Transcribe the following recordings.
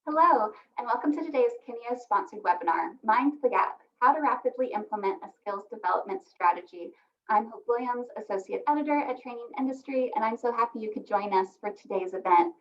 Hello, and welcome to today's Kineo sponsored webinar, Mind the Gap, How to Rapidly Implement a Skills Development Strategy. I'm Hope Williams, Associate Editor at Training Industry, and I'm so happy you could join us for today's event.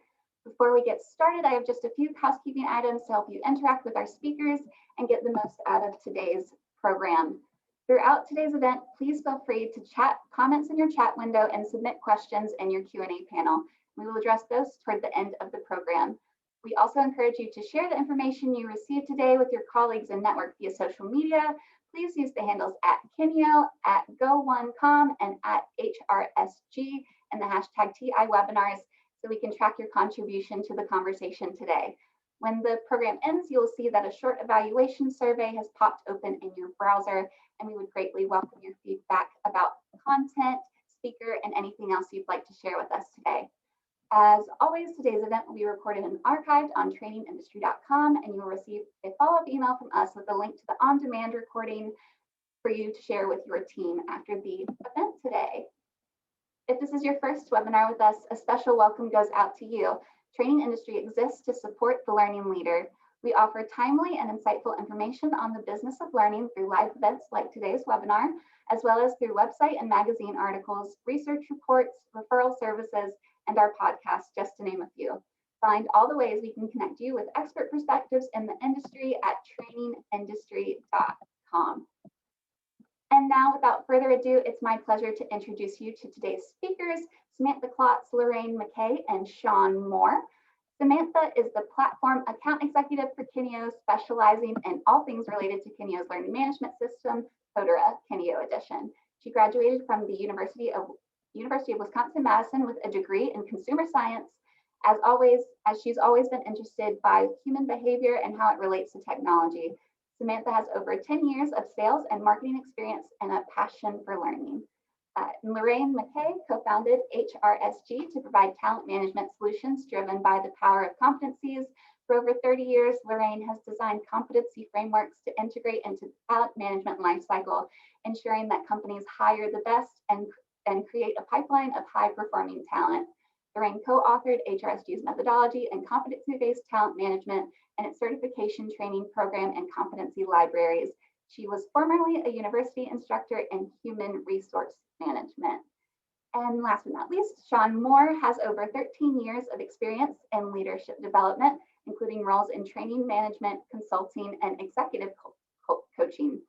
Before we get started, I have just a few housekeeping items to help you interact with our speakers and get the most out of today's program. Throughout today's event, please feel free to chat comments in your chat window and submit questions in your Q&A panel. We will address those toward the end of the program. We also encourage you to share the information you received today with your colleagues and network via social media. Please use the handles @Kineo, @Go1.com, and @HRSG and the hashtag TIWebinars so we can track your contribution to the conversation today. When the program ends, you will see that a short evaluation survey has popped open in your browser, and we would greatly welcome your feedback about content, speaker, and anything else you'd like to share with us today. As always, today's event will be recorded and archived on trainingindustry.com, and you will receive a follow-up email from us with a link to the on-demand recording for you to share with your team after the event today. If this is your first webinar with us, a special welcome goes out to you. Training Industry exists to support the learning leader. We offer timely and insightful information on the business of learning through live events like today's webinar, as well as through website and magazine articles, research reports, referral services, and our podcast, just to name a few. Find all the ways we can connect you with expert perspectives in the industry at trainingindustry.com. And now, without further ado, it's my pleasure to introduce you to today's speakers, Samantha Klotz, Lorraine McKay, and Sean Moore. Samantha is the Platform Account Executive for Kineo, specializing in all things related to Kineo's learning management system, Codera Kineo Edition. She graduated from the University of Wisconsin-Madison with a degree in consumer science. As she's always been interested by human behavior and how it relates to technology. Samantha has over 10 years of sales and marketing experience and a passion for learning. Lorraine McKay co-founded HRSG to provide talent management solutions driven by the power of competencies. For over 30 years, Lorraine has designed competency frameworks to integrate into the talent management lifecycle, ensuring that companies hire the best and create a pipeline of high-performing talent. Lorraine co-authored HRSG's methodology and competency-based talent management and its certification training program and competency libraries. She was formerly a university instructor in human resource management. And last but not least, Sean Moore has over 13 years of experience in leadership development, including roles in training management, consulting, and executive coaching.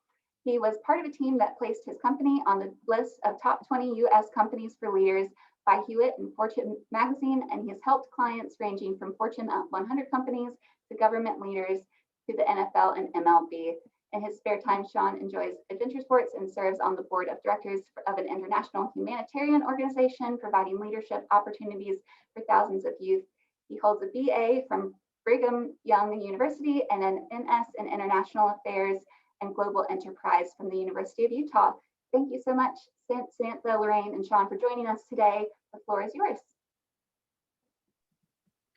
He was part of a team that placed his company on the list of top 20 US companies for leaders by Hewitt and Fortune magazine, and he has helped clients ranging from Fortune 100 companies to government leaders to the NFL and MLB. In his spare time, Sean enjoys adventure sports and serves on the board of directors of an international humanitarian organization providing leadership opportunities for thousands of youth. He holds a BA from Brigham Young University and an MS in International Affairs and Global Enterprise from the University of Utah. Thank you so much, Samantha, Lorraine, and Sean, for joining us today. The floor is yours.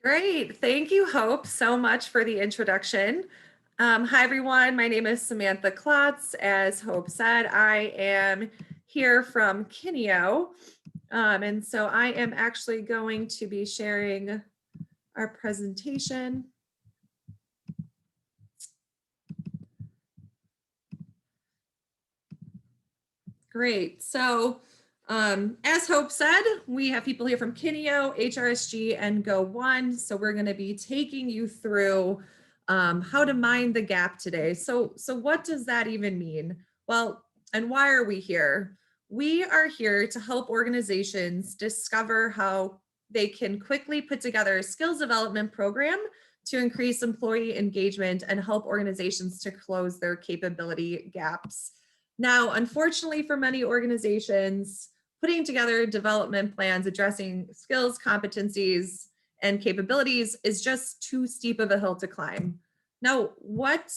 Great. Thank you, Hope, so much for the introduction. Hi, everyone. My name is Samantha Klotz. As Hope said, I am here from Kineo. And so I am actually going to be sharing our presentation. Great. So as Hope said, we have people here from Kineo, HRSG, and Go1. So we're going to be taking you through how to mind the gap today. So what does that even mean? Well, and why are we here? We are here to help organizations discover how they can quickly put together a skills development program to increase employee engagement and help organizations to close their capability gaps. Now, unfortunately for many organizations, putting together development plans addressing skills, competencies, and capabilities is just too steep of a hill to climb. Now, what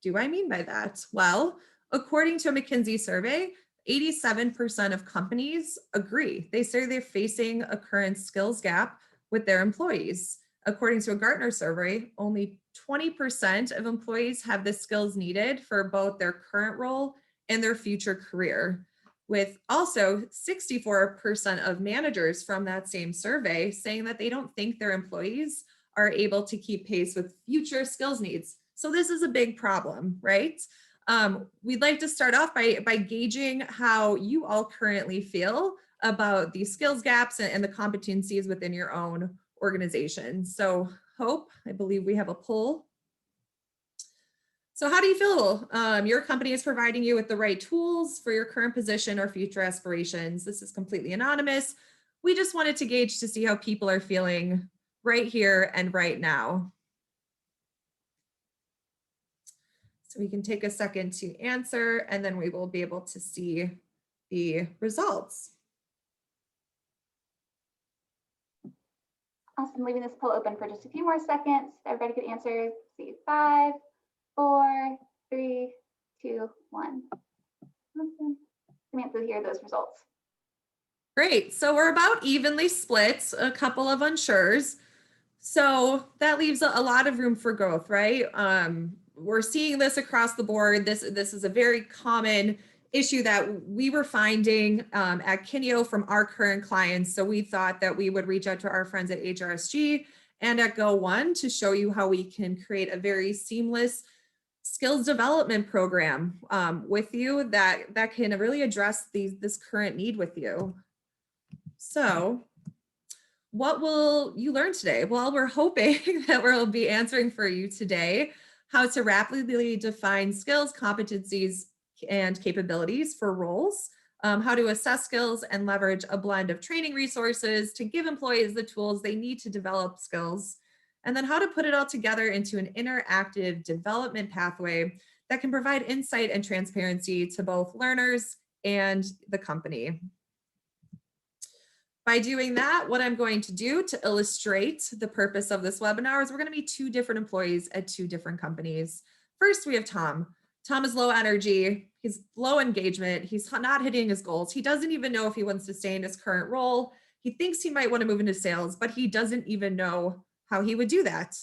do I mean by that? Well, according to a McKinsey survey, 87% of companies agree. They say they're facing a current skills gap with their employees. According to a Gartner survey, only 20% of employees have the skills needed for both their current role and their future career, with also 64% of managers from that same survey saying that they don't think their employees are able to keep pace with future skills needs. So this is a big problem, right? We'd like to start off by gauging how you all currently feel about the skills gaps and the competencies within your own organization. So Hope, I believe we have a poll. So how do you feel your company is providing you with the right tools for your current position or future aspirations? This is completely anonymous. We just wanted to gauge to see how people are feeling right here and right now. So we can take a second to answer, and then we will be able to see the results. Awesome, leaving this poll open for just a few more seconds. Everybody could answer. See, 5, 4, 3, 2, 1. Awesome. Samantha, here are those results. Great. So we're about evenly split, a couple of unsures. So that leaves a lot of room for growth, right? We're seeing this across the board. This is a very common issue that we were finding at Kineo from our current clients. So we thought that we would reach out to our friends at HRSG and at Go1 to show you how we can create a very seamless skills development program with you that can really address this current need with you. So what will you learn today? Well, we're hoping that we'll be answering for you today how to rapidly define skills, competencies, and capabilities for roles, how to assess skills and leverage a blend of training resources to give employees the tools they need to develop skills, and then how to put it all together into an interactive development pathway that can provide insight and transparency to both learners and the company. By doing that, what I'm going to do to illustrate the purpose of this webinar is we're going to meet 2 different employees at 2 different companies. First, we have Tom. Tom is low energy, he's low engagement, he's not hitting his goals. He doesn't even know if he wants to stay in his current role. He thinks he might want to move into sales, but he doesn't even know how he would do that.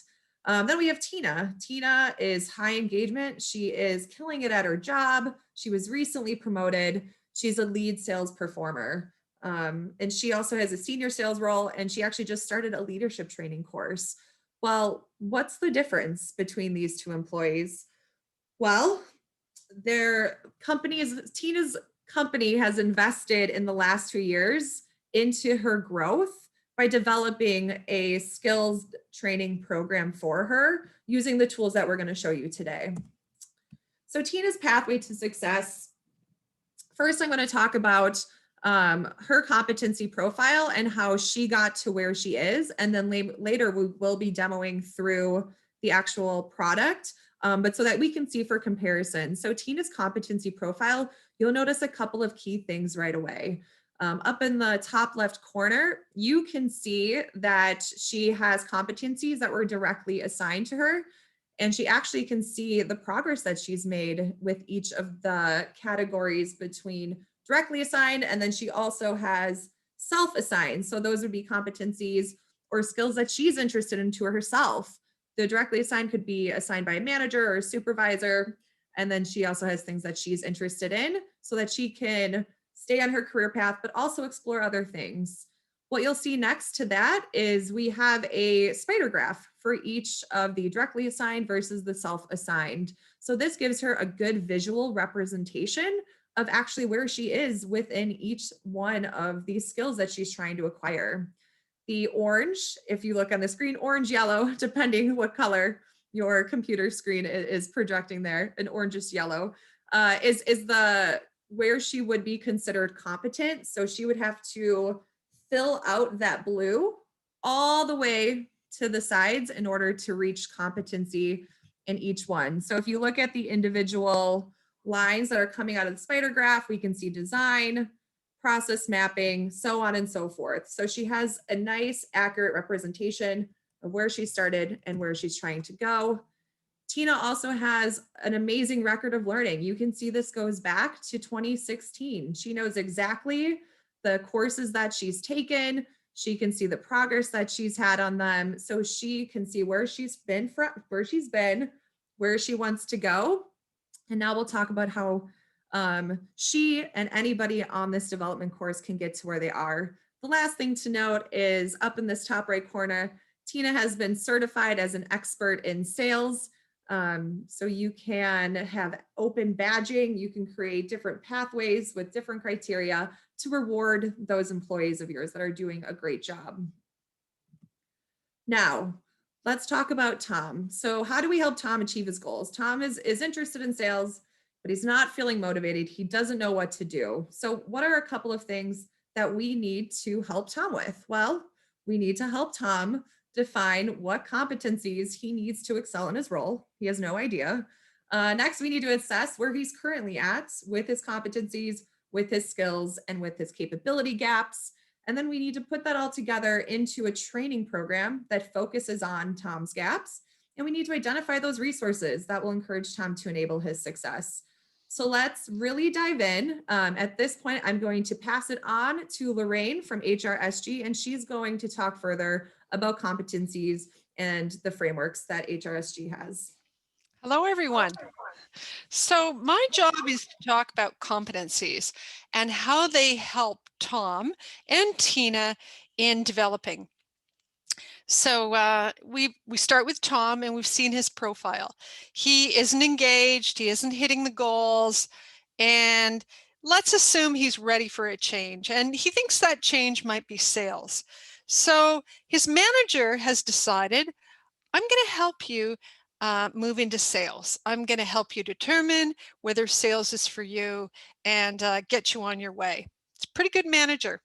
Then we have Tina. Tina is high engagement. She is killing it at her job. She was recently promoted. She's a lead sales performer. And she also has a senior sales role, and she actually just started a leadership training course. Well, what's the difference between these 2 employees? Well, Tina's company has invested in the last 2 years into her growth by developing a skills training program for her using the tools that we're going to show you today. So Tina's pathway to success. First, I'm going to talk about her competency profile and how she got to where she is. And then later we will be demoing through the actual product, but so that we can see for comparison. So Tina's competency profile, you'll notice a couple of key things right away. Up in the top left corner, you can see that she has competencies that were directly assigned to her. And she actually can see the progress that she's made with each of the categories between directly assigned, and then she also has self-assigned. So those would be competencies or skills that she's interested in to herself. The directly assigned could be assigned by a manager or a supervisor. And then she also has things that she's interested in so that she can stay on her career path, but also explore other things. What you'll see next to that is we have a spider graph for each of the directly assigned versus the self-assigned. So this gives her a good visual representation of actually where she is within each one of these skills that she's trying to acquire. The orange, if you look on the screen, orange, yellow, depending what color your computer screen is projecting there, an orangish yellow, is the where she would be considered competent. So she would have to fill out that blue all the way to the sides in order to reach competency in each one. So if you look at the individual lines that are coming out of the spider graph, we can see design, process mapping, so on and so forth. So she has a nice, accurate representation of where she started and where she's trying to go. Tina also has an amazing record of learning. You can see this goes back to 2016. She knows exactly the courses that she's taken. She can see the progress that she's had on them. So she can see where she's been, where she wants to go. And now we'll talk about how she and anybody on this development course can get to where they are. The last thing to note is up in this top right corner, Tina has been certified as an expert in sales. So you can have open badging. You can create different pathways with different criteria to reward those employees of yours that are doing a great job. Now, let's talk about Tom. So how do we help Tom achieve his goals? Tom is interested in sales, but he's not feeling motivated. He doesn't know what to do. So what are a couple of things that we need to help Tom with? Well, we need to help Tom define what competencies he needs to excel in his role. He has no idea. Next, we need to assess where he's currently at with his competencies, with his skills, and with his capability gaps. And then we need to put that all together into a training program that focuses on Tom's gaps. And we need to identify those resources that will encourage Tom to enable his success. So let's really dive in. At this point, I'm going to pass it on to Lorraine from HRSG, and she's going to talk further about competencies and the frameworks that HRSG has. Hello, everyone. So my job is to talk about competencies and how they help Tom and Tina in developing. So we start with Tom, and we've seen his profile. He isn't engaged, he isn't hitting the goals, and let's assume he's ready for a change, and he thinks that change might be sales. So his manager has decided, I'm going to help you move into sales. I'm going to help you determine whether sales is for you and get you on your way. It's a pretty good manager.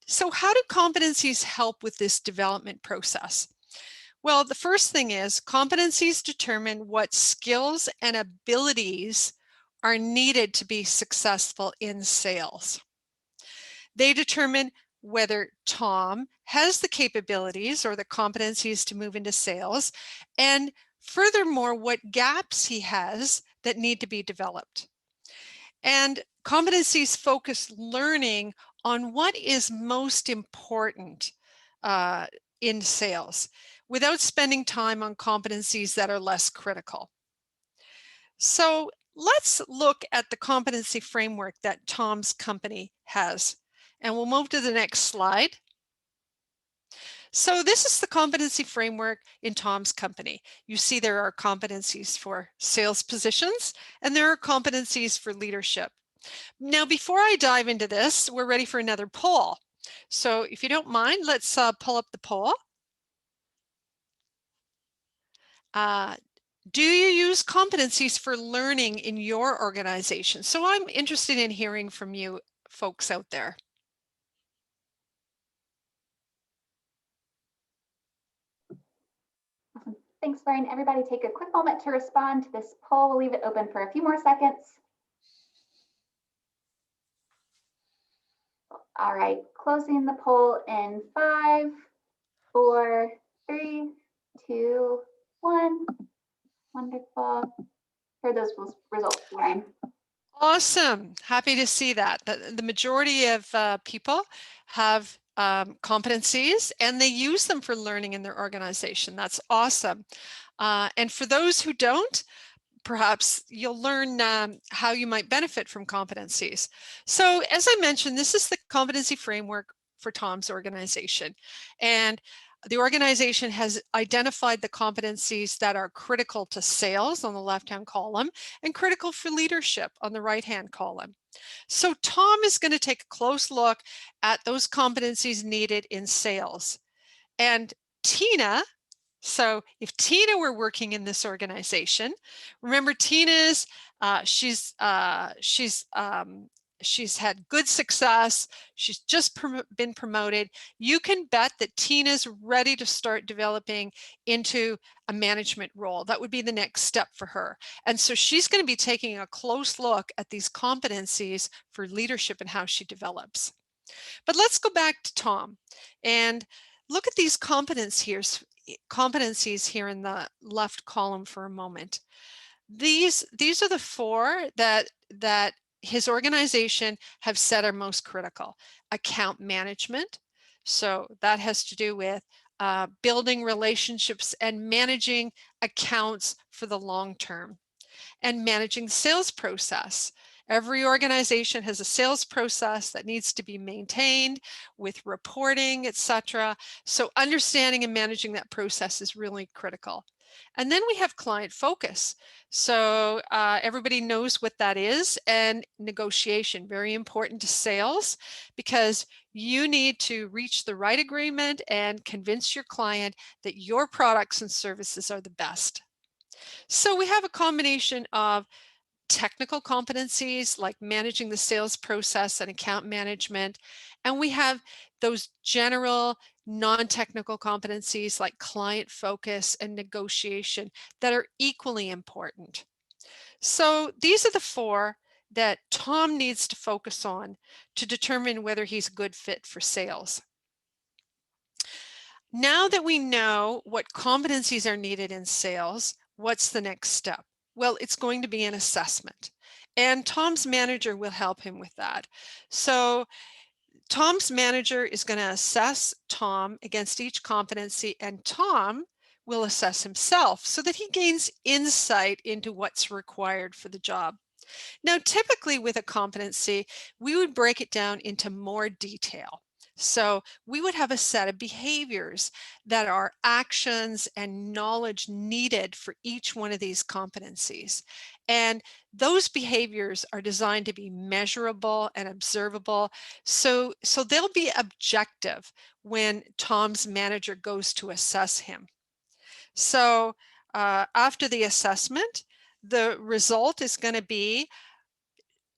So how do competencies help with this development process? Well, the first thing is competencies determine what skills and abilities are needed to be successful in sales. They determine whether Tom has the capabilities or the competencies to move into sales, and furthermore, what gaps he has that need to be developed. And competencies focus learning on what is most important in sales without spending time on competencies that are less critical. So let's look at the competency framework that Tom's company has. And we'll move to the next slide. So this is the competency framework in Tom's company. You see there are competencies for sales positions, and there are competencies for leadership. Now, before I dive into this, we're ready for another poll. So if you don't mind, let's pull up the poll. Do you use competencies for learning in your organization? So I'm interested in hearing from you folks out there. Awesome. Thanks, Lauren. Everybody take a quick moment to respond to this poll. We'll leave it open for a few more seconds. All right, closing the poll in 5, 4, 3, 2, 1. Wonderful. Here are those results, Lauren. Awesome. Happy to see that. The majority of people have competencies, and they use them for learning in their organization. That's awesome. And for those who don't, perhaps you'll learn how you might benefit from competencies. So as I mentioned, this is the competency framework for Tom's organization. And the organization has identified the competencies that are critical to sales on the left-hand column and critical for leadership on the right-hand column. So Tom is going to take a close look at those competencies needed in sales. And Tina, so if Tina were working in this organization, remember Tina's, she's had good success. She's just been promoted. You can bet that Tina's ready to start developing into a management role. That would be the next step for her. And so she's going to be taking a close look at these competencies for leadership and how she develops. But let's go back to Tom and look at these competencies here in the left column for a moment. These are the 4 that his organization have said are most critical. Account management. So that has to do with building relationships and managing accounts for the long term, and managing the sales process. Every organization has a sales process that needs to be maintained with reporting, etc. So understanding and managing that process is really critical. And then we have client focus. So everybody knows what that is, and negotiation, very important to sales, because you need to reach the right agreement and convince your client that your products and services are the best. So we have a combination of technical competencies like managing the sales process and account management. And we have those general non-technical competencies like client focus and negotiation that are equally important. So these are the four that Tom needs to focus on to determine whether he's a good fit for sales. Now that we know what competencies are needed in sales, what's the next step? Well, it's going to be an assessment, and Tom's manager will help him with that. So Tom's manager is going to assess Tom against each competency, and Tom will assess himself so that he gains insight into what's required for the job. Now, typically with a competency, we would break it down into more detail. So we would have a set of behaviors that are actions and knowledge needed for each one of these competencies. And those behaviors are designed to be measurable and observable. So they'll be objective when Tom's manager goes to assess him. So after the assessment, the result is going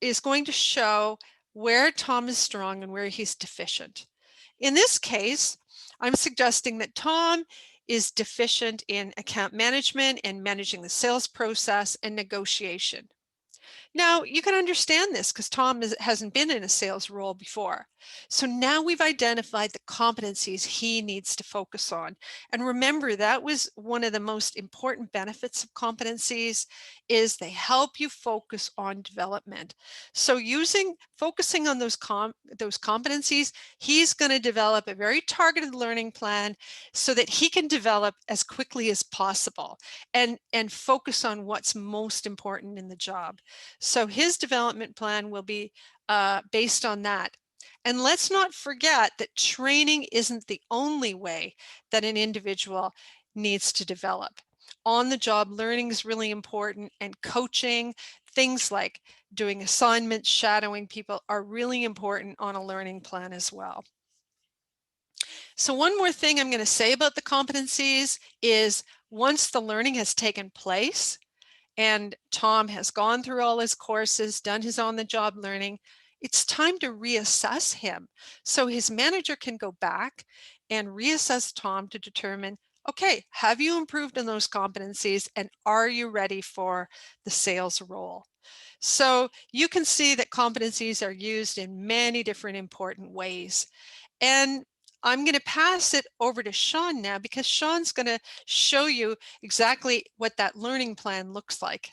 to show where Tom is strong and where he's deficient. In this case, I'm suggesting that Tom is deficient in account management and managing the sales process and negotiation. Now, you can understand this because Tom hasn't been in a sales role before. So now we've identified the competencies he needs to focus on. And remember, that was one of the most important benefits of competencies, is they help you focus on development. So focusing on those competencies, he's going to develop a very targeted learning plan so that he can develop as quickly as possible and focus on what's most important in the job. So his development plan will be based on that. And let's not forget that training isn't the only way that an individual needs to develop. On-the-job learning is really important, and coaching, things like doing assignments, shadowing people are really important on a learning plan as well. So one more thing I'm going to say about the competencies is once the learning has taken place, and Tom has gone through all his courses, done his on-the-job learning, it's time to reassess him. So his manager can go back and reassess Tom to determine, okay, have you improved in those competencies and are you ready for the sales role? So you can see that competencies are used in many different important ways. And I'm going to pass it over to Sean now because Sean's going to show you exactly what that learning plan looks like.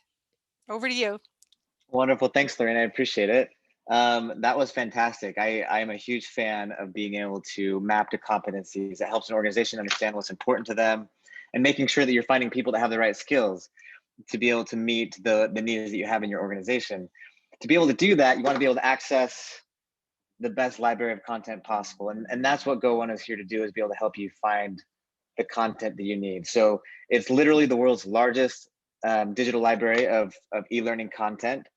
Over to you. Wonderful. Thanks, Lorraine. I appreciate it. That was fantastic. I am a huge fan of being able to map to competencies. It helps an organization understand what's important to them and making sure that you're finding people that have the right skills to be able to meet the needs that you have in your organization. To be able to do that, you want to be able to access the best library of content possible. And that's what Go1 is here to do, is be able to help you find the content that you need. So it's literally the world's largest digital library of e-learning content.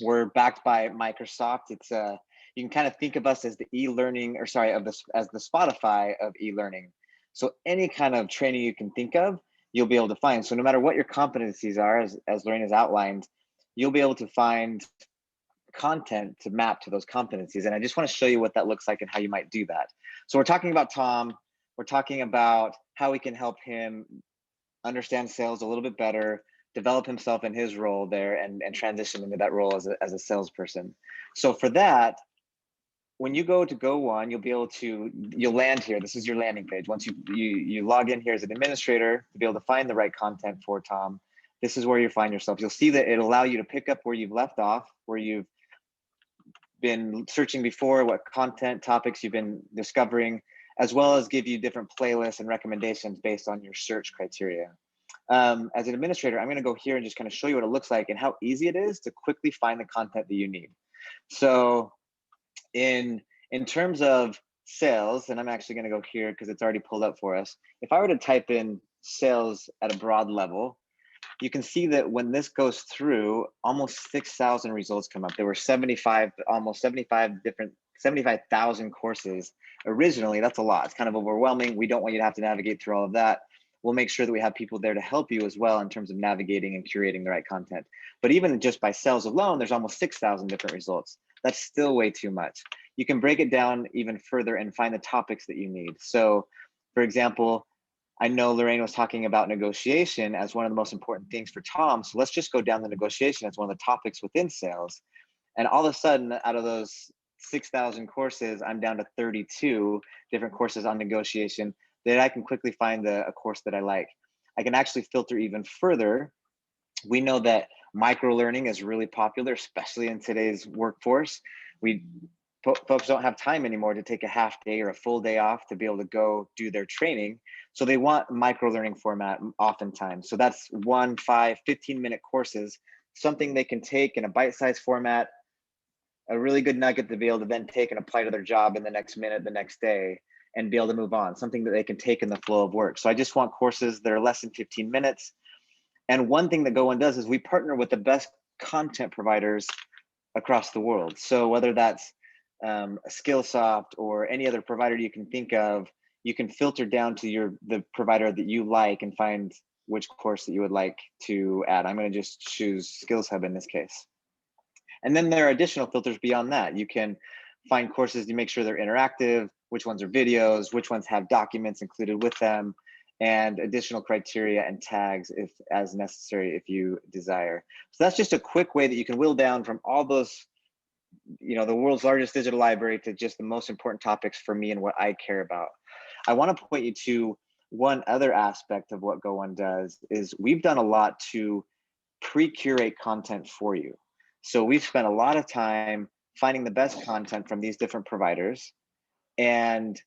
We're backed by Microsoft. It's you can kind of think of us as the e-learning, or sorry, as the Spotify of e-learning. So any kind of training you can think of, you'll be able to find. So no matter what your competencies are, as Lorraine has outlined, you'll be able to find content to map to those competencies. And I just want to show you what that looks like and how you might do that. So we're talking about Tom. We're talking about how we can help him understand sales a little bit better, develop himself in his role there, and transition into that role as a salesperson. So for that, when you go to Go1, you'll land here. This is your landing page. Once you log in here as an administrator to be able to find the right content for Tom, this is where you find yourself. You'll see that it'll allow you to pick up where you've left off, where you've been searching before, what content topics you've been discovering, as well as give you different playlists and recommendations based on your search criteria. as an administrator, I'm going to go here and just kind of show you what it looks like and how easy it is to quickly find the content that you need. So in terms of sales, and I'm actually going to go here because it's already pulled up for us. If I were to type in sales at a broad level, you can see that when this goes through, almost 6,000 results come up. There were almost 75,000 courses originally. That's a lot. It's kind of overwhelming. We don't want you to have to navigate through all of that. We'll make sure that we have people there to help you as well in terms of navigating and curating the right content. But even just by sales alone, there's almost 6,000 different results. That's still way too much. You can break it down even further and find the topics that you need. So for example, I know Lorraine was talking about negotiation as one of the most important things for Tom. So let's just go down the negotiation as one of the topics within sales. And all of a sudden, out of those 6,000 courses, I'm down to 32 different courses on negotiation that I can quickly find a course that I like. I can actually filter even further. We know that micro-learning is really popular, especially in today's workforce. Folks don't have time anymore to take a half day or a full day off to be able to go do their training. So they want micro-learning format oftentimes. So that's 1, 5, 15-minute courses, something they can take in a bite-sized format, a really good nugget to be able to then take and apply to their job in the next minute, the next day, and be able to move on, something that they can take in the flow of work. So I just want courses that are less than 15 minutes. And one thing that Go1 does is we partner with the best content providers across the world. So whether that's Skillsoft or any other provider you can think of, you can filter down to the provider that you like and find which course that you would like to add. I'm going to just choose Skills Hub in this case. And then there are additional filters beyond that. You can find courses to make sure they're interactive, which ones are videos, which ones have documents included with them, and additional criteria and tags if as necessary if you desire. So that's just a quick way that you can whittle down from all those, the world's largest digital library to just the most important topics for me and what I care about. I want to point you to one other aspect of what Go1 does is we've done a lot to pre-curate content for you. So we've spent a lot of time finding the best content from these different providers and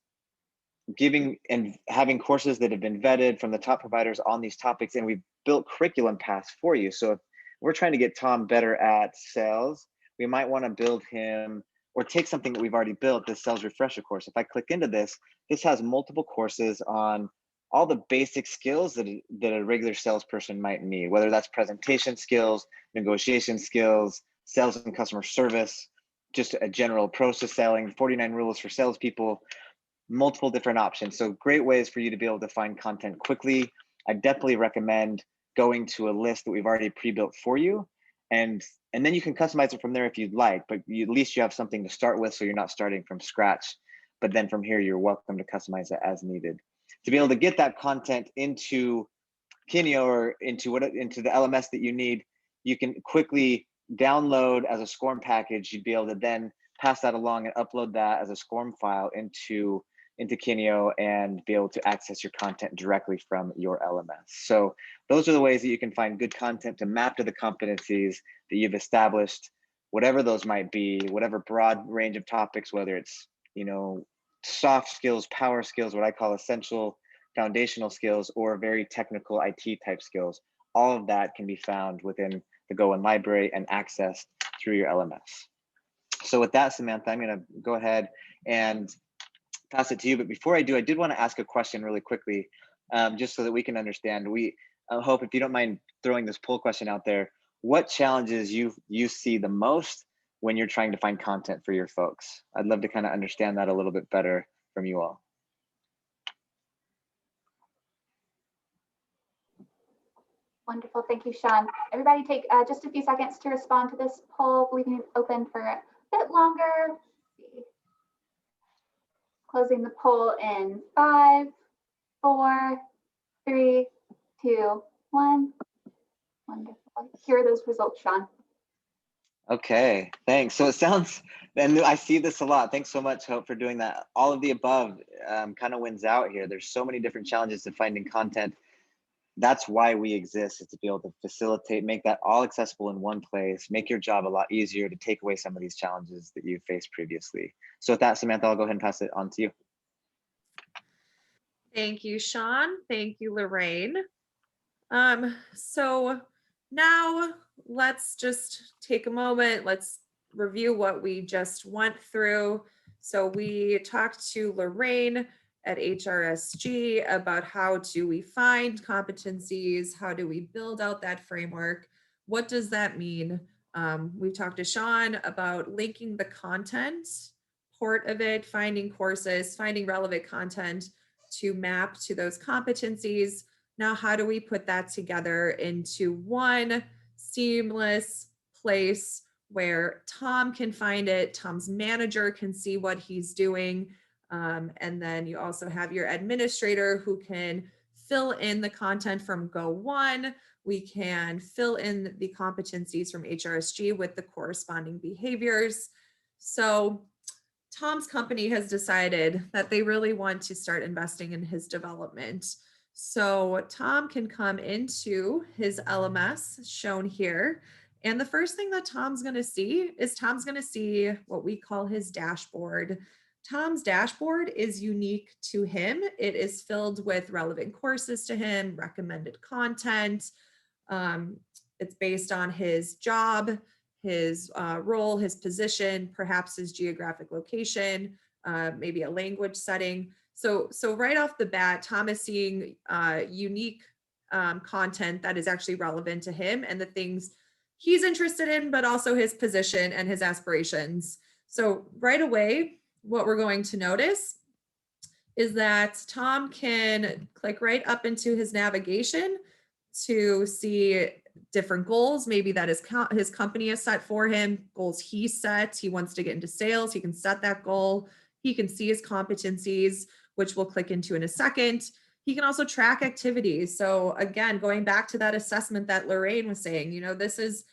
giving and having courses that have been vetted from the top providers on these topics, and we've built curriculum paths for you. So if we're trying to get Tom better at sales, we might want to build him or take something that we've already built, this sales refresher course. If I click into this, this has multiple courses on all the basic skills that a regular salesperson might need, whether that's presentation skills, negotiation skills, sales and customer service, just a general approach to selling, 49 rules for salespeople, multiple different options. So great ways for you to be able to find content quickly. I definitely recommend going to a list that we've already pre-built for you. And then you can customize it from there if you'd like, but at least you have something to start with so you're not starting from scratch. But then from here, you're welcome to customize it as needed. To be able to get that content into Kineo or into the LMS that you need, you can quickly download as a SCORM package. You'd be able to then pass that along and upload that as a SCORM file into Kineo and be able to access your content directly from your LMS. So those are the ways that you can find good content to map to the competencies that you've established, whatever those might be, whatever broad range of topics, whether it's, soft skills, power skills, what I call essential foundational skills, or very technical IT type skills. All of that can be found within the Go1 library and accessed through your LMS. So with that, Samantha, I'm going to go ahead and pass it to you. But before I do, I did want to ask a question really quickly, just so that we can understand. Hope, if you don't mind throwing this poll question out there, what challenges you see the most when you're trying to find content for your folks? I'd love to kind of understand that a little bit better from you all. Wonderful, thank you, Sean. Everybody take just a few seconds to respond to this poll, leaving it open for a bit longer. Let's see. Closing the poll in 5, 4, 3, 2, 1. Wonderful. Here are those results, Sean. Okay, thanks. So it sounds, and I see this a lot. Thanks so much, Hope, for doing that. All of the above kind of wins out here. There's so many different challenges to finding content. That's why we exist, is to be able to facilitate, make that all accessible in one place, make your job a lot easier to take away some of these challenges that you've faced previously. So with that, Samantha, I'll go ahead and pass it on to you. Thank you, Sean. Thank you, Lorraine. So now let's just take a moment. Let's review what we just went through. So we talked to Lorraine at HRSG about how do we find competencies? How do we build out that framework? What does that mean? We've talked to Sean about linking the content part of it, finding courses, finding relevant content to map to those competencies. Now, how do we put that together into one seamless place where Tom can find it, Tom's manager can see what he's doing, and then you also have your administrator who can fill in the content from Go1. We can fill in the competencies from HRSG with the corresponding behaviors. So Tom's company has decided that they really want to start investing in his development. So Tom can come into his LMS shown here. And the first thing that Tom's going to see is Tom's going to see what we call his dashboard. Tom's dashboard is unique to him. It is filled with relevant courses to him, recommended content. It's based on his job, his role, his position, perhaps his geographic location, maybe a language setting. So right off the bat, Tom is seeing unique content that is actually relevant to him and the things he's interested in, but also his position and his aspirations. So right away, what we're going to notice is that Tom can click right up into his navigation to see different goals, maybe that his company has set for him, goals he set. He wants to get into sales. He can set that goal. He can see his competencies, which we'll click into in a second. He can also track activities. So again, going back to that assessment that Lorraine was saying, you know, this is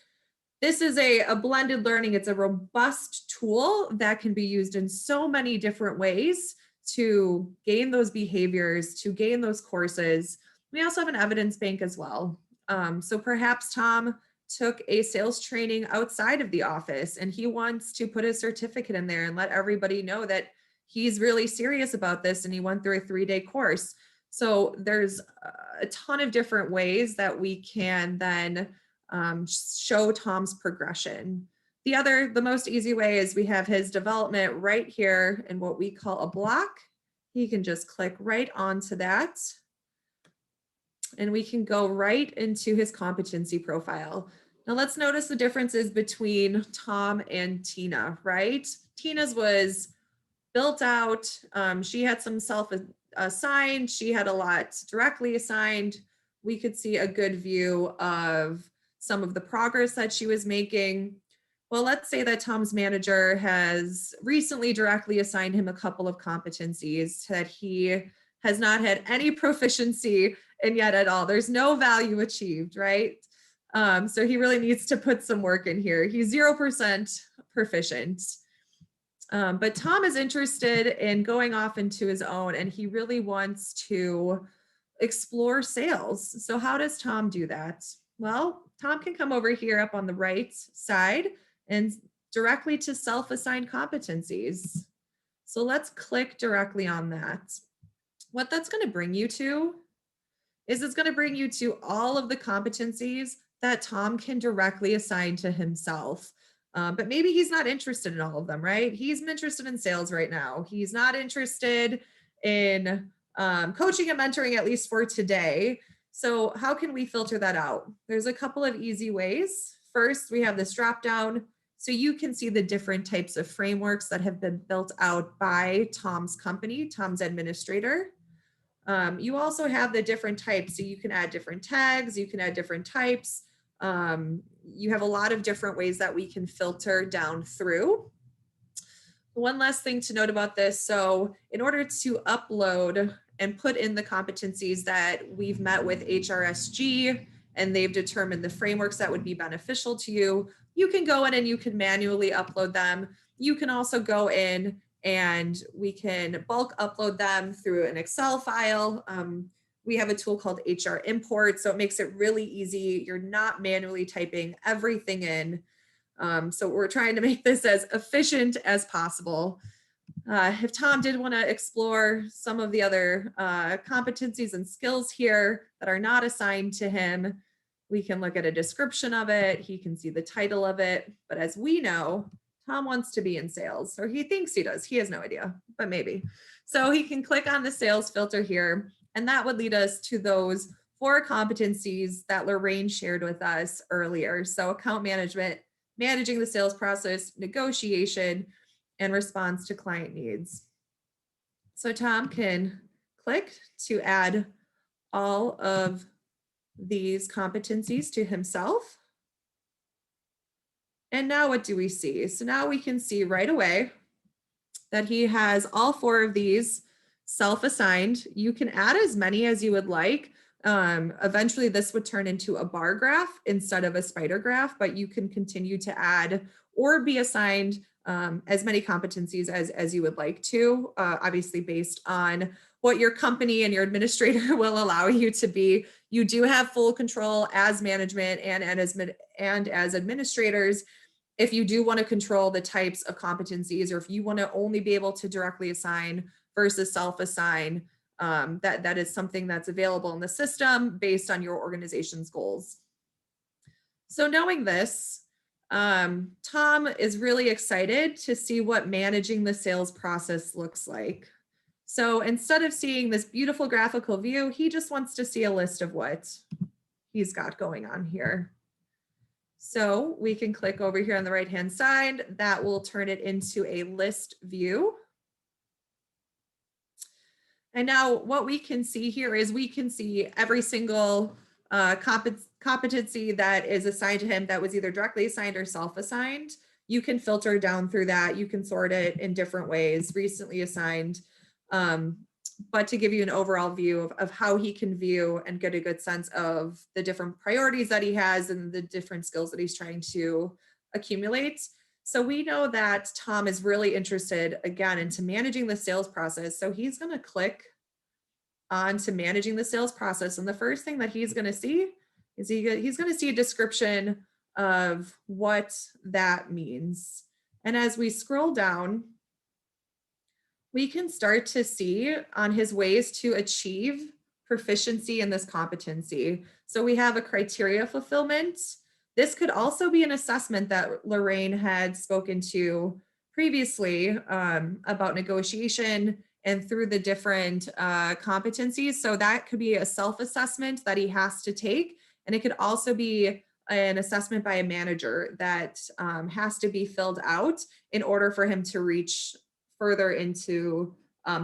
a blended learning. It's a robust tool that can be used in so many different ways to gain those behaviors, to gain those courses. We also have an evidence bank as well. So perhaps Tom took a sales training outside of the office and he wants to put his certificate in there and let everybody know that he's really serious about this and he went through a 3-day course. So there's a ton of different ways that we can then show Tom's progression. The most easy way is we have his development right here in what we call a block. He can just click right onto that. And we can go right into his competency profile. Now let's notice the differences between Tom and Tina, right? Tina's was built out. She had some self-assigned. She had a lot directly assigned. We could see a good view of some of the progress that she was making. Well, let's say that Tom's manager has recently directly assigned him a couple of competencies that he has not had any proficiency in yet at all. There's no value achieved, right? So he really needs to put some work in here. He's 0% proficient. But Tom is interested in going off into his own and he really wants to explore sales. So how does Tom do that? Well, Tom can come over here up on the right side and directly to self-assigned competencies. So let's click directly on that. What that's going to bring you to is it's going to bring you to all of the competencies that Tom can directly assign to himself. But maybe he's not interested in all of them, right? He's interested in sales right now. He's not interested in coaching and mentoring, at least for today. So how can we filter that out? There's a couple of easy ways. First, we have this drop down. So you can see the different types of frameworks that have been built out by Tom's company, Tom's administrator. You also have the different types. So you can add different tags, you can add different types. You have a lot of different ways that we can filter down through. One last thing to note about this. So in order to upload and put in the competencies that we've met with HRSG and they've determined the frameworks that would be beneficial to you, you can go in and you can manually upload them. You can also go in and we can bulk upload them through an Excel file. We have a tool called HR import, so it makes it really easy. You're not manually typing everything in. So we're trying to make this as efficient as possible. If Tom did want to explore some of the other competencies and skills here that are not assigned to him, we can look at a description of it. He can see the title of it. But as we know, Tom wants to be in sales, or he thinks he does. He has no idea, but maybe. So he can click on the sales filter here, and that would lead us to those 4 competencies that Lorraine shared with us earlier. So account management, managing the sales process, negotiation, and response to client needs. So Tom can click to add all of these competencies to himself. And now what do we see? So now we can see right away that he has all 4 of these self-assigned. You can add as many as you would like. Eventually this would turn into a bar graph instead of a spider graph, but you can continue to add or be assigned as many competencies as you would like to, obviously based on what your company and your administrator will allow you to be. You do have full control as management and as administrators. If you do want to control the types of competencies, or if you want to only be able to directly assign versus self-assign, that is something that's available in the system based on your organization's goals. So knowing this, Tom is really excited to see what managing the sales process looks like. So instead of seeing this beautiful graphical view, he just wants to see a list of what he's got going on here. So we can click over here on the right-hand side. That will turn it into a list view. And now what we can see here is we can see every single competency that is assigned to him that was either directly assigned or self-assigned. You can filter down through that. You can sort it in different ways, recently assigned. But to give you an overall view of how he can view and get a good sense of the different priorities that he has and the different skills that he's trying to accumulate. So we know that Tom is really interested, again, into managing the sales process. So he's going to click on to managing the sales process. And the first thing that he's going to see is he's going to see a description of what that means. And as we scroll down, we can start to see on his ways to achieve proficiency in this competency. So we have a criteria fulfillment. This could also be an assessment that Lorraine had spoken to previously about negotiation and through the different competencies. So that could be a self-assessment that he has to take. And it could also be an assessment by a manager that has to be filled out in order for him to reach further into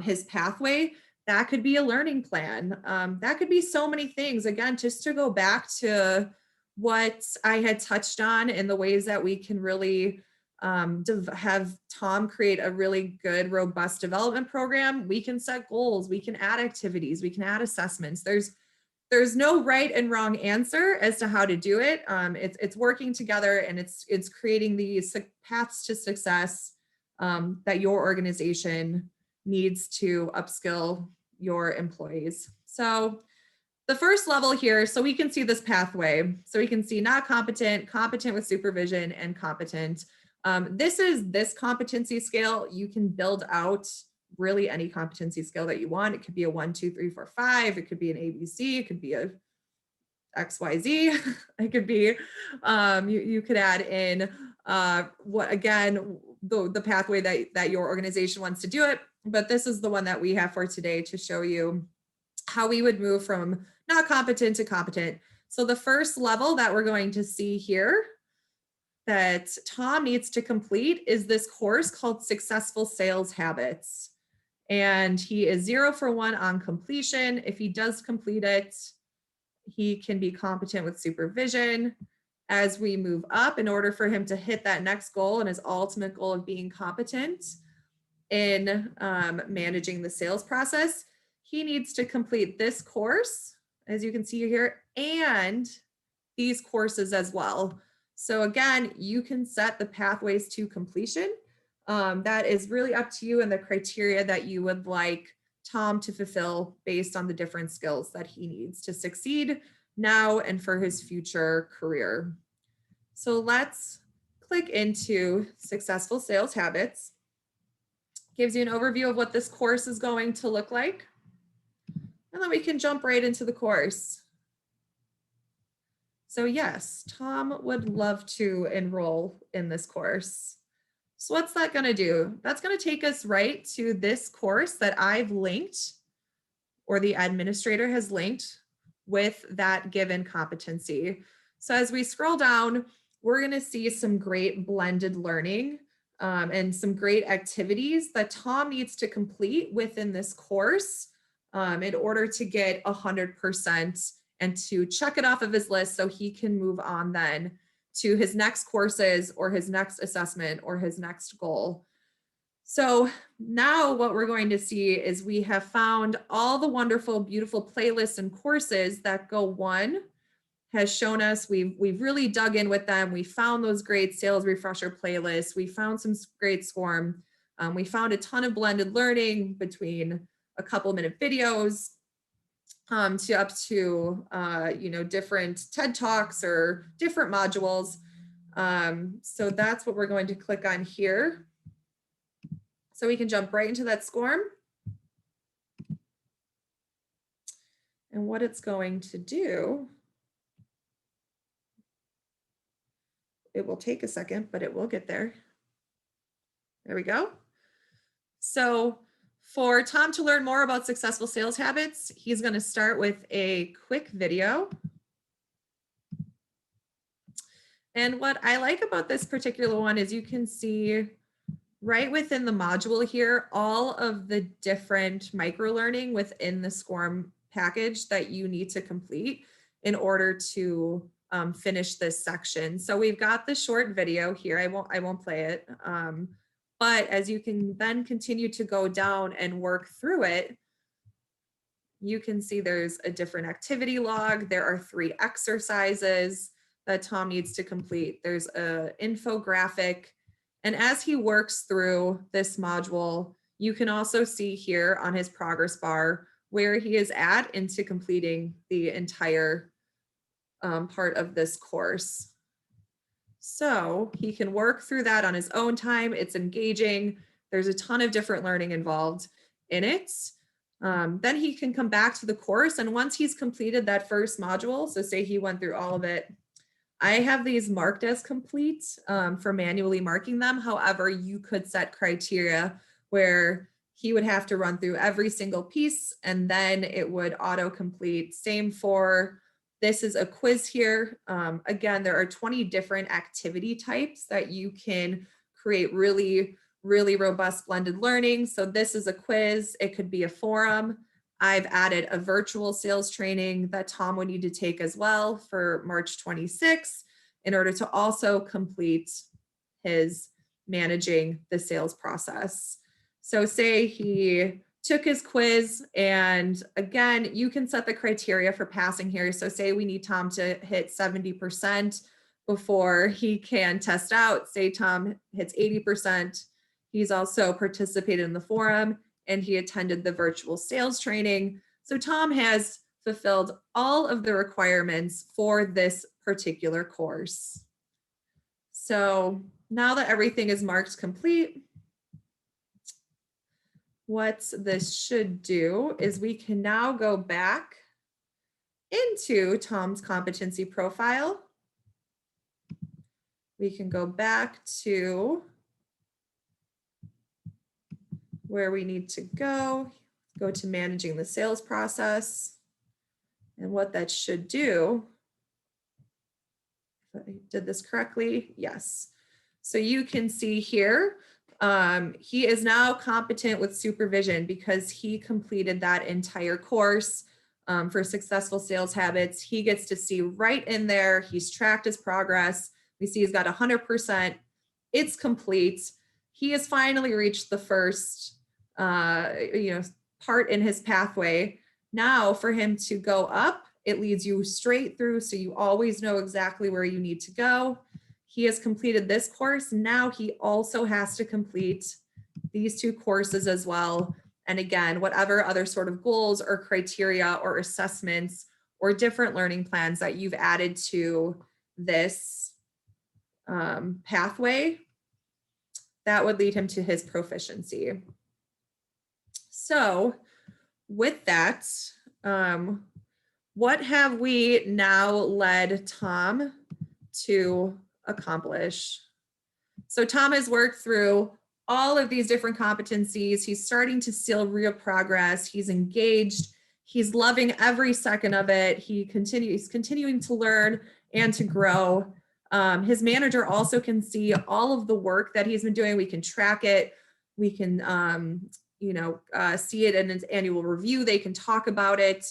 his pathway. That could be a learning plan. That could be so many things. Again, just to go back to what I had touched on in the ways that we can really have Tom create a really good, robust development program. We can set goals, we can add activities, we can add assessments. There's no right and wrong answer as to how to do it. It's working together, and it's creating these paths to success that your organization needs to upskill your employees. So the first level here, so we can see this pathway. So we can see not competent, competent with supervision, and competent. This is this competency scale. You can build out really any competency scale that you want. It could be a 1, 2, 3, 4, 5. It could be an ABC. It could be a XYZ. It could be, you could add in what, again, the pathway that your organization wants to do it. But this is the one that we have for today to show you how we would move from not competent to competent. So the first level that we're going to see here that Tom needs to complete is this course called Successful Sales Habits. And he is 0 for 1 on completion. If he does complete it, he can be competent with supervision. As we move up, in order for him to hit that next goal and his ultimate goal of being competent in managing the sales process, he needs to complete this course, as you can see here, and these courses as well. So again, you can set the pathways to completion. That is really up to you and the criteria that you would like Tom to fulfill based on the different skills that he needs to succeed now and for his future career. So let's click into Successful Sales Habits. gives you an overview of what this course is going to look like. And then we can jump right into the course. So yes, Tom would love to enroll in this course. So what's that going to do? That's going to take us right to this course that I've linked, or the administrator has linked with that given competency. So as we scroll down, we're going to see some great blended learning and some great activities that Tom needs to complete within this course in order to get 100% and to check it off of his list so he can move on then to his next courses or his next assessment or his next goal. So now what we're going to see is we have found all the wonderful, beautiful playlists and courses that Go1 has shown us. We've really dug in with them. We found those great sales refresher playlists. We found some great SCORM. We found a ton of blended learning between a couple minute videos to up to different TED Talks or different modules. So that's what we're going to click on here. So we can jump right into that SCORM. And what it's going to do, it will take a second, but it will get there. There we go. So for Tom to learn more about successful sales habits, he's going to start with a quick video. And what I like about this particular one is you can see right within the module here, all of the different micro learning within the SCORM package that you need to complete in order to finish this section. So we've got the short video here. I won't play it. But as you can then continue to go down and work through it, you can see there's a different activity log. There are 3 exercises that Tom needs to complete. There's an infographic. And as he works through this module, you can also see here on his progress bar where he is at into completing the entire part of this course. So he can work through that on his own time. It's engaging. There's a ton of different learning involved in it. Then he can come back to the course. And once he's completed that first module, so say he went through all of it, I have these marked as complete for manually marking them. However, you could set criteria where he would have to run through every single piece and then it would auto complete. Same for, this is a quiz here. Again, there are 20 different activity types that you can create really robust blended learning. So this is a quiz. It could be a forum. I've added a virtual sales training that Tom would need to take as well for March 26th in order to also complete his managing the sales process. So say he took his quiz, and again, you can set the criteria for passing here. So say we need Tom to hit 70% before he can test out. Say Tom hits 80%. He's also participated in the forum and he attended the virtual sales training. So Tom has fulfilled all of the requirements for this particular course. So now that everything is marked complete, what this should do is we can now go back into Tom's competency profile. We can go back to where we need to go to managing the sales process. And what that should do, if I did this correctly, yes. So you can see here, he is now competent with supervision because he completed that entire course for successful sales habits. He gets to see right in there, he's tracked his progress. We see he's got 100%, it's complete. He has finally reached the first part in his pathway. Now for him to go up, it leads you straight through, so you always know exactly where you need to go. He has completed this course. Now he also has to complete these 2 courses as well. And again, whatever other sort of goals or criteria or assessments or different learning plans that you've added to this pathway, that would lead him to his proficiency. So with that, what have we now led Tom to accomplish? So Tom has worked through all of these different competencies. He's starting to see real progress. He's engaged. He's loving every second of it. He's continuing to learn and to grow. His manager also can see all of the work that he's been doing. We can track it. We can, see it in his annual review. They can talk about it.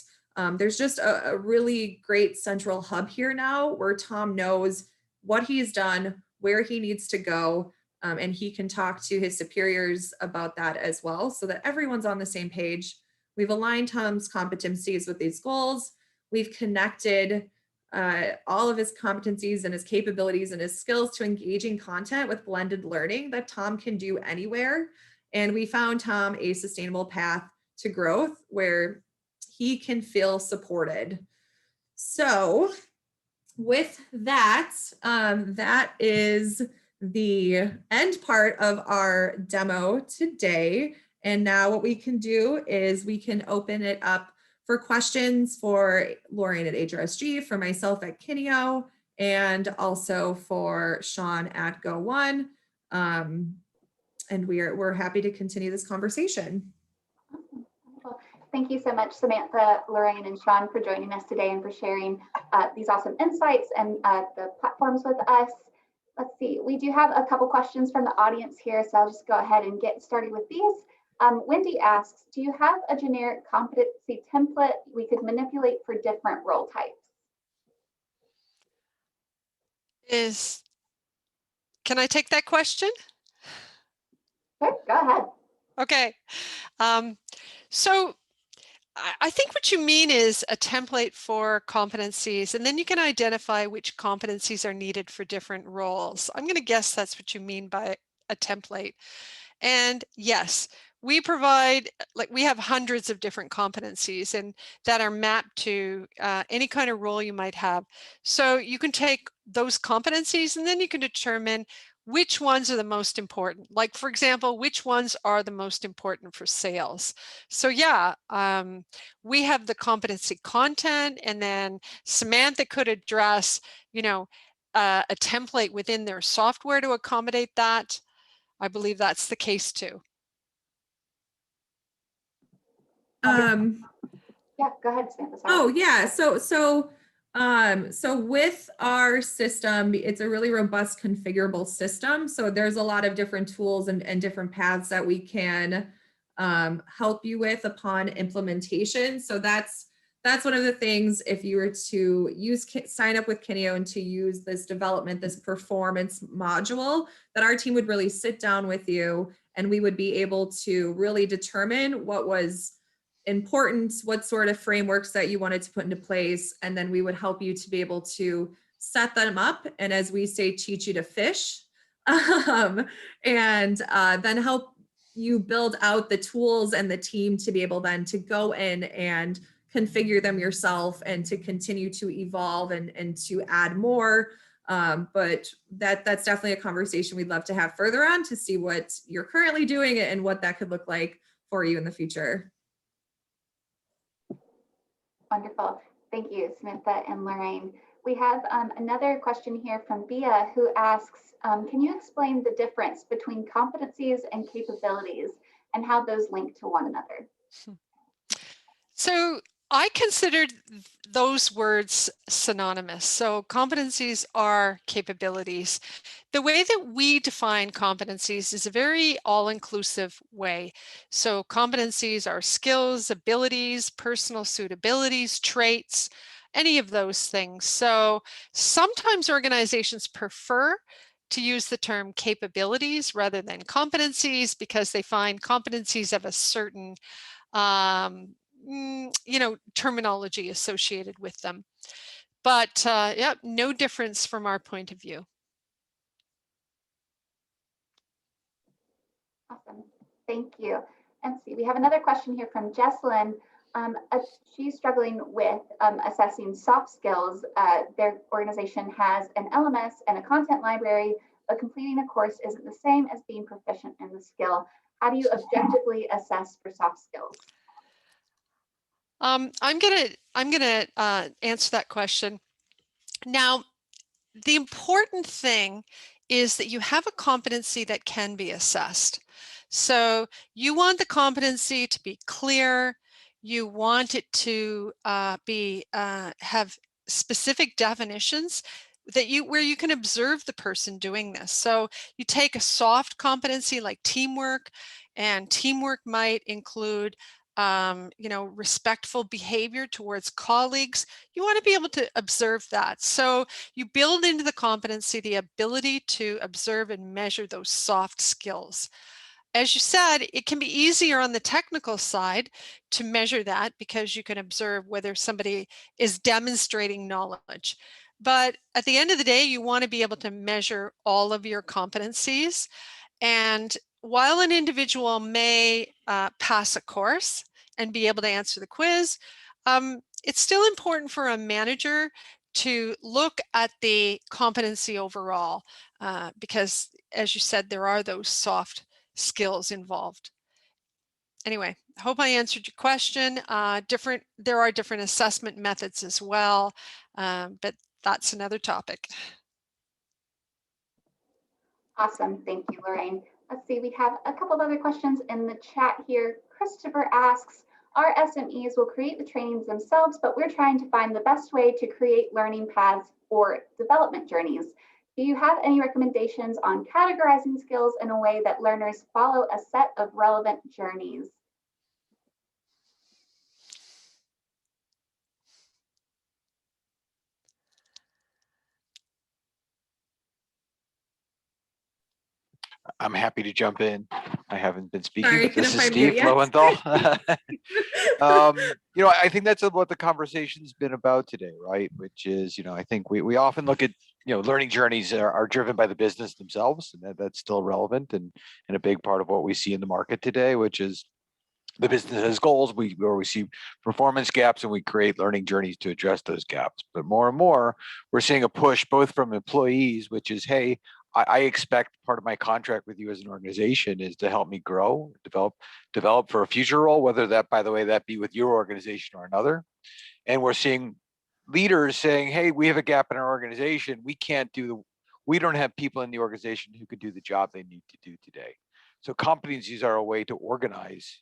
There's just a really great central hub here now where Tom knows what he's done, where he needs to go, and he can talk to his superiors about that as well so that everyone's on the same page. We've aligned Tom's competencies with these goals. We've connected all of his competencies and his capabilities and his skills to engaging content with blended learning that Tom can do anywhere. And we found Tom a sustainable path to growth where he can feel supported. So with that, that is the end part of our demo today. And now what we can do is we can open it up for questions for Lorraine at HRSG, for myself at Kineo, and also for Sean at Go1. And we're happy to continue this conversation. Well, thank you so much, Samantha, Lorraine, and Sean, for joining us today and for sharing these awesome insights and the platforms with us. Let's see, we do have a couple questions from the audience here, so I'll just go ahead and get started with these. Wendy asks, do you have a generic competency template we could manipulate for different role types? Can I take that question? Okay, go ahead. Okay. So I think what you mean is a template for competencies, and then you can identify which competencies are needed for different roles. I'm going to guess that's what you mean by a template. And yes, we provide, we have hundreds of different competencies and that are mapped to any kind of role you might have. So you can take those competencies and then you can determine which ones are the most important. Like, for example, which ones are the most important for sales? So yeah, we have the competency content, and then Samantha could address, a template within their software to accommodate that. I believe that's the case too. Yeah, go ahead, Samantha. Sorry. Oh yeah, so with our system, it's a really robust configurable system. So there's a lot of different tools and different paths that we can help you with upon implementation. So that's one of the things, if you were to sign up with Kineo and to use this performance module, that our team would really sit down with you and we would be able to really determine what was important, what sort of frameworks that you wanted to put into place, and then we would help you to be able to set them up, and as we say, teach you to fish, and then help you build out the tools and the team to be able then to go in and configure them yourself and to continue to evolve and to add more. But that's definitely a conversation we'd love to have further on to see what you're currently doing and what that could look like for you in the future. Wonderful. Thank you, Samantha and Lorraine. We have another question here from Bia, who asks, can you explain the difference between competencies and capabilities and how those link to one another? So I considered those words synonymous. So competencies are capabilities. The way that we define competencies is a very all-inclusive way. So competencies are skills, abilities, personal suitabilities, traits, any of those things. So sometimes organizations prefer to use the term capabilities rather than competencies because they find competencies of a certain terminology associated with them. But yeah, no difference from our point of view. Awesome. Thank you. And see, we have another question here from Jesselyn. She's struggling with assessing soft skills. Their organization has an LMS and a content library, but completing a course isn't the same as being proficient in the skill. How do you objectively assess for soft skills? I'm gonna answer that question. Now, the important thing is that you have a competency that can be assessed. So you want the competency to be clear. You want it to have specific definitions where you can observe the person doing this. So you take a soft competency like teamwork, and teamwork might include respectful behavior towards colleagues. You want to be able to observe that. So you build into the competency the ability to observe and measure those soft skills. As you said, it can be easier on the technical side to measure that because you can observe whether somebody is demonstrating knowledge. But at the end of the day, you want to be able to measure all of your competencies. And while an individual may pass a course and be able to answer the quiz, it's still important for a manager to look at the competency overall, because as you said, there are those soft skills involved. Anyway, I hope I answered your question. There are different assessment methods as well, but that's another topic. Awesome, thank you, Lorraine. Let's see, we have a couple of other questions in the chat here. Christopher asks, our SMEs will create the trainings themselves, but we're trying to find the best way to create learning paths or development journeys. Do you have any recommendations on categorizing skills in a way that learners follow a set of relevant journeys? I'm happy to jump in. I haven't been speaking, Sorry, but this is couldn't find mute Steve yet. Lowenthal. I think that's what the conversation's been about today, right? Which is, I think we often look at, learning journeys are driven by the business themselves, and that's still relevant and a big part of what we see in the market today, which is the business has goals, where we see performance gaps, and we create learning journeys to address those gaps. But more and more, we're seeing a push both from employees, which is, hey, I expect part of my contract with you as an organization is to help me grow, develop for a future role, whether that, by the way, that be with your organization or another. And we're seeing leaders saying, hey, we have a gap in our organization. We don't have people in the organization who could do the job they need to do today. So competencies are a way to organize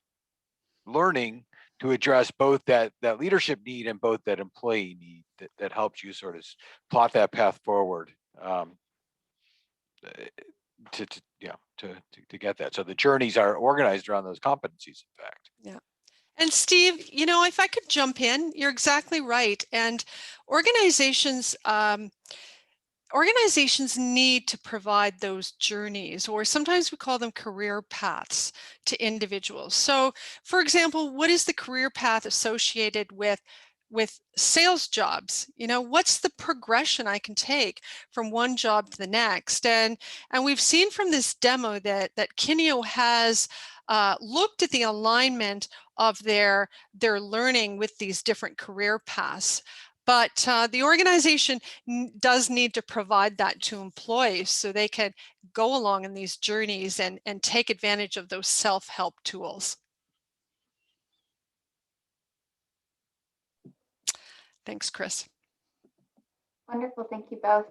learning to address both that leadership need and both that employee need that helps you sort of plot that path forward to get that. So the journeys are organized around those competencies, in fact. Yeah. And Steve, if I could jump in, you're exactly right. And organizations need to provide those journeys, or sometimes we call them career paths, to individuals. So, for example, what is the career path associated with sales jobs? What's the progression I can take from one job to the next? And we've seen from this demo that Kineo has looked at the alignment of their learning with these different career paths. But the organization does need to provide that to employees so they can go along in these journeys and take advantage of those self-help tools. Thanks, Chris. Wonderful, thank you both.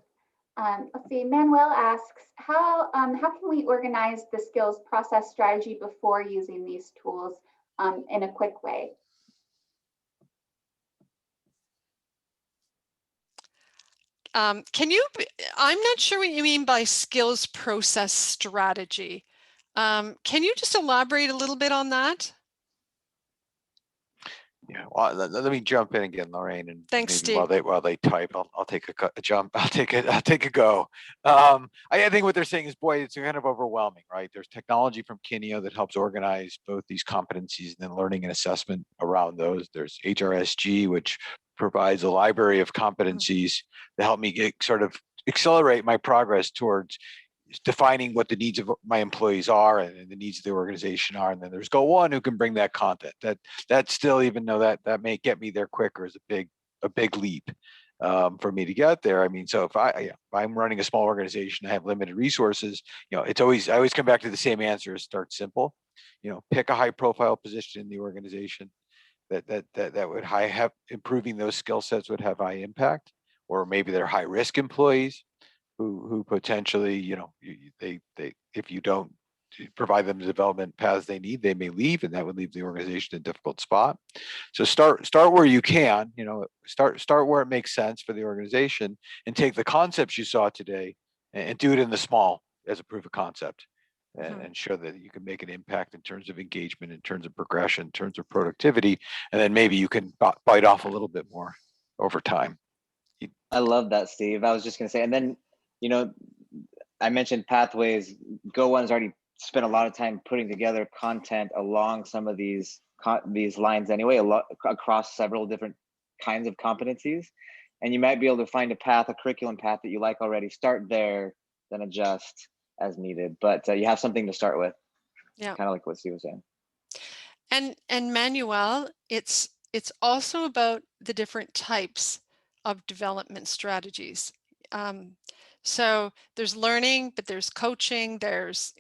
Let's see, Manuel asks, how can we organize the skills process strategy before using these tools in a quick way? I'm not sure what you mean by skills process strategy. Can you just elaborate a little bit on that? Yeah, well, let me jump in again, Lorraine, and thanks, Steve. While they type, I'll take a jump. I'll take a go. I think what they're saying is, boy, it's kind of overwhelming, right? There's technology from Kineo that helps organize both these competencies and then learning and assessment around those. There's HRSG, which provides a library of competencies to help me accelerate my progress towards defining what the needs of my employees are and the needs of the organization are. And then there's Go1, who can bring that content. That still, even though that may get me there quicker, is a big leap for me to get there. I mean, so if I'm running a small organization, I have limited resources, I always come back to the same answer: start simple. pick a high profile position in the organization that would have improving those skill sets would have high impact, or maybe they're high risk employees who potentially, they if you don't provide them the development paths they need, they may leave, and that would leave the organization in a difficult spot. So start where you can, start where it makes sense for the organization, and take the concepts you saw today and do it in the small as a proof of concept, and show that you can make an impact in terms of engagement, in terms of progression, in terms of productivity, and then maybe you can bite off a little bit more over time. I love that, Steve. I was just going to say, and then, I mentioned pathways. Go1's already spent a lot of time putting together content along some of these lines anyway, across several different kinds of competencies. And you might be able to find a curriculum path that you like already. Start there, then adjust as needed. But you have something to start with. Yeah. Kind of like what Steve was saying. And Manuel, it's also about the different types of development strategies. So there's learning, but there's coaching, there's,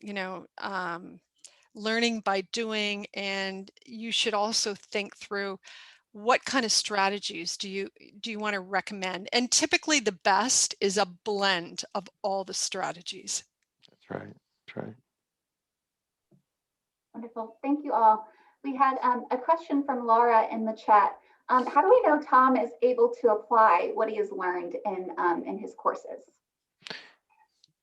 learning by doing, and you should also think through what kind of strategies do you want to recommend? And typically the best is a blend of all the strategies. That's right. That's right. Wonderful. Thank you all. We had a question from Laura in the chat. How do we know Tom is able to apply what he has learned in his courses?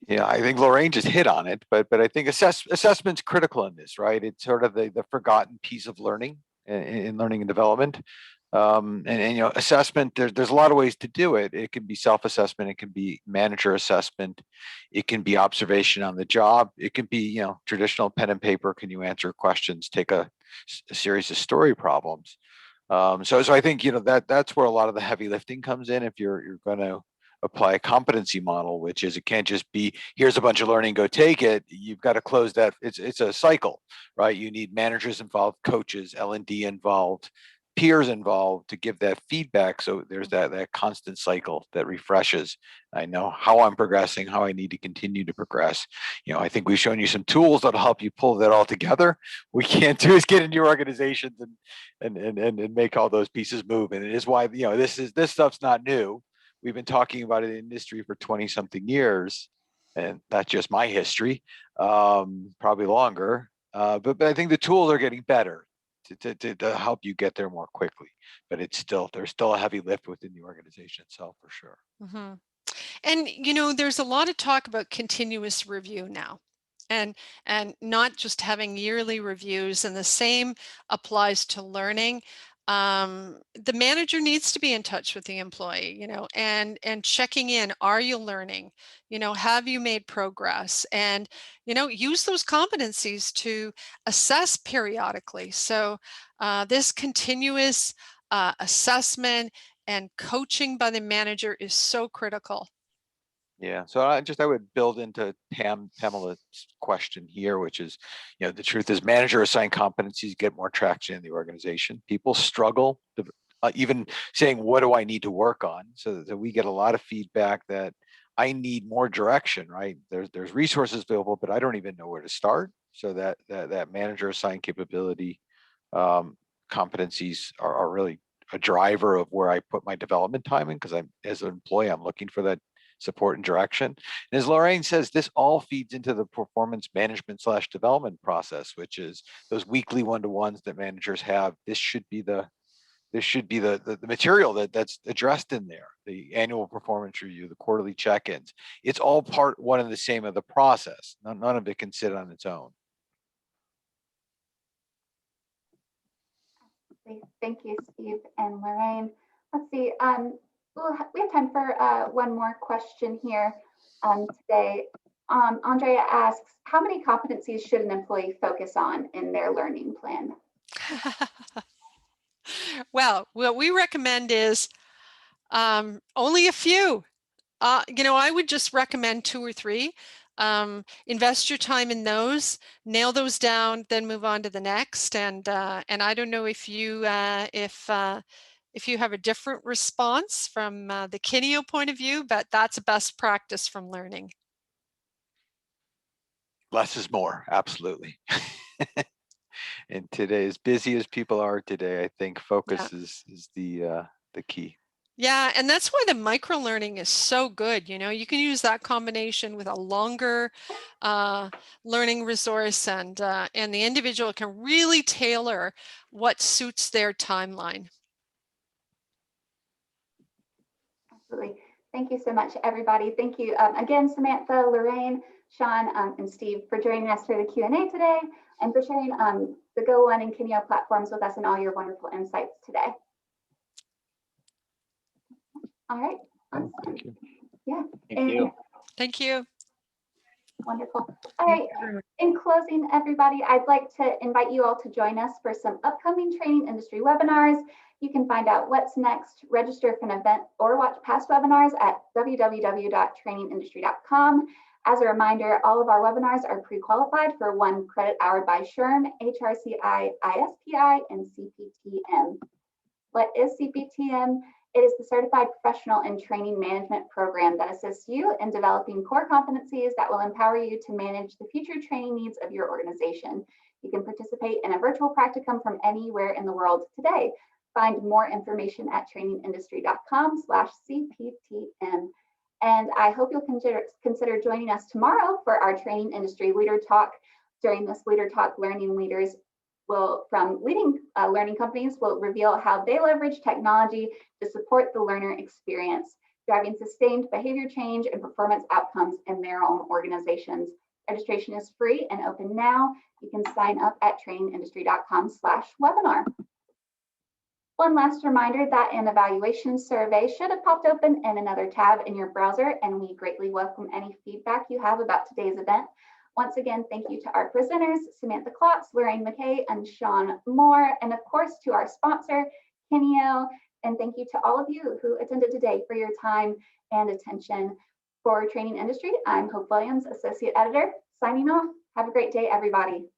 Yeah, I think Lorraine just hit on it, but I think assessment's critical in this, right? It's sort of the forgotten piece of learning in learning and development. And assessment, there's a lot of ways to do it. It can be self-assessment, it can be manager assessment, it can be observation on the job, it can be traditional pen and paper. Can you answer questions, take a series of story problems? So I think that's where a lot of the heavy lifting comes in. If you're going to apply a competency model, which is, it can't just be, here's a bunch of learning, go take it. You've got to close that. It's a cycle, right? You need managers involved, coaches, L&D involved, peers involved to give that feedback. So there's that constant cycle that refreshes. I know how I'm progressing, how I need to continue to progress. I think we've shown you some tools that'll help you pull that all together. We can't do is get into your organizations and make all those pieces move. And it is why, this stuff's not new. We've been talking about it in the industry for 20 something years, and that's just my history, probably longer. But I think the tools are getting better to help you get there more quickly. But there's still a heavy lift within the organization itself, for sure. Mm-hmm. And there's a lot of talk about continuous review now, and not just having yearly reviews, and the same applies to learning. The manager needs to be in touch with the employee, and checking in. Are you learning? Have you made progress? And use those competencies to assess periodically. So this continuous assessment and coaching by the manager is so critical. Yeah, so I would build into Pamela's question here, which is, the truth is manager assigned competencies get more traction in the organization. People struggle to, even saying, what do I need to work on? So that we get a lot of feedback that I need more direction, right? There's resources available, but I don't even know where to start. So that manager assigned capability competencies are really a driver of where I put my development time in, because as an employee, I'm looking for that support and direction. And as Lorraine says, this all feeds into the performance management / development process, which is those weekly one-to-ones that managers have. This should be the material that's addressed in there, the annual performance review, the quarterly check-ins. It's all part one and the same of the process. None of it can sit on its own. Thank you, Steve and Lorraine. Let's see. We have time for one more question here today. Andrea asks, how many competencies should an employee focus on in their learning plan? Well, what we recommend is only a few. I would just recommend 2 or 3. Invest your time in those, nail those down, then move on to the next. And I don't know if you have a different response from the Kineo point of view, but that's a best practice from learning. Less is more, absolutely. And today, as busy as people are today, I think focus is the key. Yeah, and that's why the micro learning is so good. You know, you can use that combination with a longer learning resource, and the individual can really tailor what suits their timeline. Absolutely. Thank you so much, everybody. Thank you again, Samantha, Lorraine, Sean, and Steve for joining us for the Q&A today and for sharing the Go1 and Kineo platforms with us and all your wonderful insights today. All right. Awesome. Thank you. Yeah. Thank you. Thank you. Wonderful. All right. In closing, everybody, I'd like to invite you all to join us for some upcoming training industry webinars. You can find out what's next, register for an event, or watch past webinars at www.trainingindustry.com. As a reminder, all of our webinars are pre-qualified for 1 credit hour by SHRM, HRCI, ISPI, and CPTM. What is CPTM? It is the Certified Professional in Training Management program that assists you in developing core competencies that will empower you to manage the future training needs of your organization. You can participate in a virtual practicum from anywhere in the world today. Find more information at trainingindustry.com/CPTM. And I hope you'll consider joining us tomorrow for our Training Industry Leader Talk. During this Leader Talk, learning leaders from leading learning companies will reveal how they leverage technology to support the learner experience, driving sustained behavior change and performance outcomes in their own organizations. Registration is free and open now. You can sign up at trainingindustry.com/webinar. One last reminder that an evaluation survey should have popped open in another tab in your browser, and we greatly welcome any feedback you have about today's event. Once again, thank you to our presenters, Samantha Klotz, Lorraine McKay, and Sean Moore, and of course to our sponsor, Kineo, and thank you to all of you who attended today for your time and attention. For Training Industry, I'm Hope Williams, Associate Editor, signing off. Have a great day, everybody.